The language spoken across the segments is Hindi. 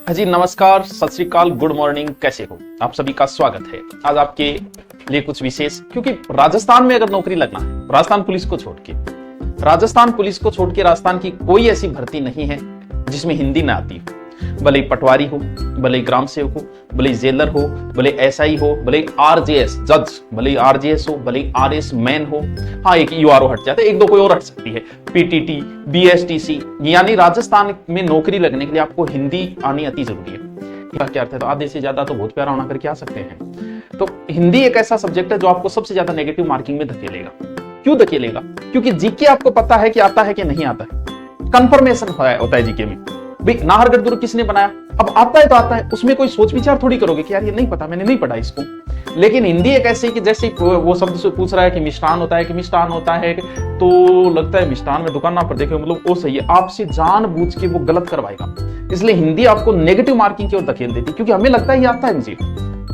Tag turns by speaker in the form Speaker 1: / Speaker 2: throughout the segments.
Speaker 1: जी नमस्कार, सत श्री अकाल, गुड मॉर्निंग। कैसे हो आप सभी का स्वागत है आज आपके लिए कुछ विशेष, क्योंकि राजस्थान में अगर नौकरी लगना है, राजस्थान पुलिस को छोड़ के राजस्थान की कोई ऐसी भर्ती नहीं है जिसमें हिंदी ना आती हो। भले ही पटवारी हो, भले ही ग्राम सेवक हो, भले ही जेलर हो, भले एसआई हो, भले ही आरजेएस जज, भले ही आरजेएस हो, भले ही आरएस मैन हो। हाँ, एक यूआरओ हट जाता है, एक दो कोई और हट सकती है, पीटीटी, बीएसटीसी। यानी राजस्थान में नौकरी लगने के लिए आपको हिंदी आनी अति जरूरी है। क्या अर्थ है? तो आधे से ज्यादा तो बहुत प्यारा होना करके आ सकते हैं। तो हिंदी एक ऐसा सब्जेक्ट है जो आपको सबसे ज्यादा नेगेटिव मार्किंग में धकेलेगा। क्यों धकेलेगा? क्योंकि जीके आपको पता है कि आता है कि नहीं आता है, कंफर्मेशन होता है जीके में। भाई नाहरगढ़ दुर्ग किसने बनाया? अब आता है तो आता है, उसमें कोई सोच विचार थोड़ी करोगे कि यार ये नहीं पता, मैंने नहीं पढ़ा इसको। लेकिन हिंदी एक ऐसी कि जैसे वो शब्द से पूछ रहा है कि मिष्ठान होता है कि मिष्ठान होता है, तो लगता है मिष्ठान में दुकान पर देखे मतलब वो सही है, आपसे जानबूझ के वो गलत करवाएगा। इसलिए हिंदी आपको नेगेटिव मार्किंग की ओर धकेल देती, क्योंकि हमें लगता है ये आता है मुझे,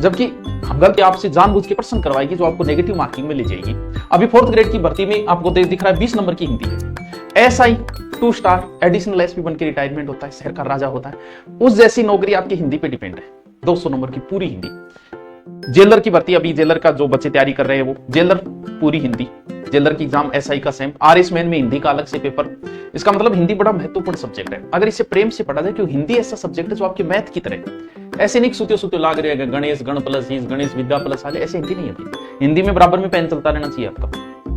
Speaker 1: जबकि गलती आपसे जानबूझ के प्रश्न करवाएगी जो आपको नेगेटिव मार्किंग में ले जाएगी। अभी 4th ग्रेड की भर्ती में आपको दिख रहा है 20 नंबर की हिंदी है। एसआई 2 स्टार एडिशनल एसपी बन के रिटायरमेंट होता है, शहर का राजा होता है, उस जैसी नौकरी आपकी हिंदी पे डिपेंड है। 200 नंबर की पूरी हिंदी। जेलर की भर्ती, अभी जेलर का जो बच्चे तैयारी कर रहे हैं वो जेलर पूरी हिंदी। जेलर की एग्जाम एसआई का सेम, आरएस मैन में हिंदी का अलग से पेपर। इसका मतलब हिंदी बड़ा महत्वपूर्ण सब्जेक्ट है अगर इसे प्रेम से पढ़ा जाए, क्योंकि हिंदी ऐसा सब्जेक्ट है जो आपके मैथ की तरह ऐसे नहीं सुते लाग रहे हैं गणेश गण प्लस ईस गणेश विद्या प्लस आगे, ऐसे हिंदी नहीं होती। हिंदी में बराबर में पेन चलता रहना चाहिए आपका।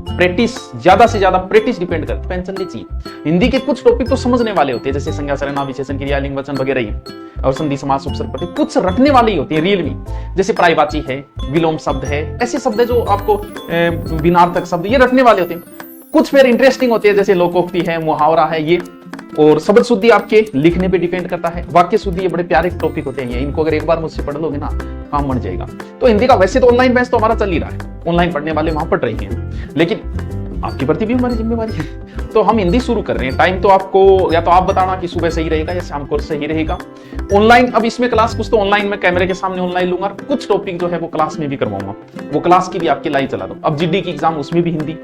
Speaker 1: प्रैक्टिस, ज्यादा से ज्यादा प्रैक्टिस डिपेंड करती है, पेन चलनी चाहिए। हिंदी के कुछ टॉपिक तो समझने वाले होते हैं, जैसे संज्ञा सर्वनाम विशेषण क्रिया लिंग वचन वगैरह ही, और संधि समास उपसर्ग प्रत्यय कुछ रटने वाले ही होते हैं रियल में, जैसे प्रायवाची है, विलोम शब्द है, ऐसे शब्द है जो आपको बिनार्थक शब्द ये रटने वाले होते हैं। कुछ फिर इंटरेस्टिंग होते हैं, जैसे लोकोक्ति है, मुहावरा है ये, और शब्द शुद्धि आपके लिखने पे डिपेंड करता है। वाक्य शुद्धि, ये बड़े प्यारे टॉपिक होते हैं, इनको अगर एक बार मुझसे पढ़ लोगे ना काम बन जाएगा। तो हिंदी का वैसे तो ऑनलाइन बैच तो हमारा चल ही रहा है, ऑनलाइन पढ़ने वाले वहां पढ़ रहे हैं, लेकिन आपकी प्रति भी हमारी जिम्मेवारी है। तो हम हिंदी शुरू कर रहे हैं। टाइम तो आपको या तो आप बताना कि सुबह सही रहेगा या शाम को सही रहेगा। ऑनलाइन, अब इसमें क्लास कुछ तो ऑनलाइन में कैमरे के सामने ऑनलाइन लूंगा, कुछ टॉपिक जो है वो क्लास में भी करवाऊंगा, वो क्लास की भी आपकी लाइव चला दो। अब जीडी की एग्जाम, उसमें भी हिंदी,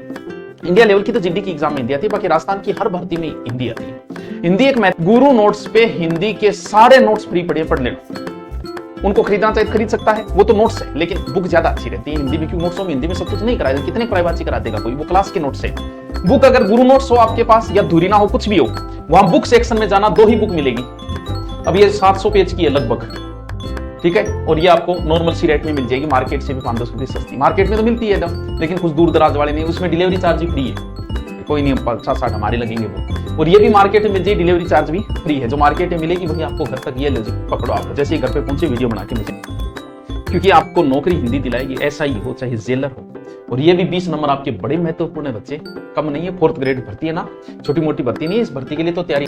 Speaker 1: इंडिया लेवल की तो जीडी की एग्जाम में हिंदी आती है, बाकी राजस्थान की हर भर्ती में हिंदी आती है। हिंदी एक गुरु नोट्स पे हिंदी के सारे नोट्स फ्री पढ़ लेना। उनको खरीदना चाहे खरीद सकता है, वो तो नोट्स है, लेकिन बुक ज्यादा अच्छी रहती है हिंदी में, क्योंकि नोट्सों में हिंदी में सब कुछ नहीं कराया, कितने प्रायवाची करा देगा कोई, वो क्लास के नोट्स है। बुक अगर गुरु नोट्स हो आपके पास या धुरी ना हो, कुछ भी हो, वहां बुक सेक्शन में जाना, 2 ही बुक मिलेगी। अब ये 700 पेज की है लगभग, ठीक है, और ये आपको नॉर्मल सी रेट में मिल जाएगी, मार्केट से भी 5-10 रुपए सस्ती। मार्केट में तो मिलती है लेकिन कुछ दूर दराज वाले नहीं, उसमें डिलीवरी चार्ज भी फ्री है, कोई नहीं, 50-60 हमारे लगेंगे वो। और ये भी मार्केट में मिल जाएगी, डिलीवरी चार्ज भी फ्री है, जो मार्केट में मिलेगी वही आपको घर तक, ये पकड़ो आप, जैसे घर पे पहुंचे वीडियो बना के मुझे, क्योंकि आपको नौकरी हिंदी दिलाएगी, ऐसा ही हो चाहे जेलर हो। और ये भी 20 नंबर आपके बड़े महत्वपूर्ण है बच्चे, कम नहीं है। 4th ग्रेड भर्ती है ना, छोटी मोटी भर्ती नहीं है, इस भर्ती के लिए तो तैयारी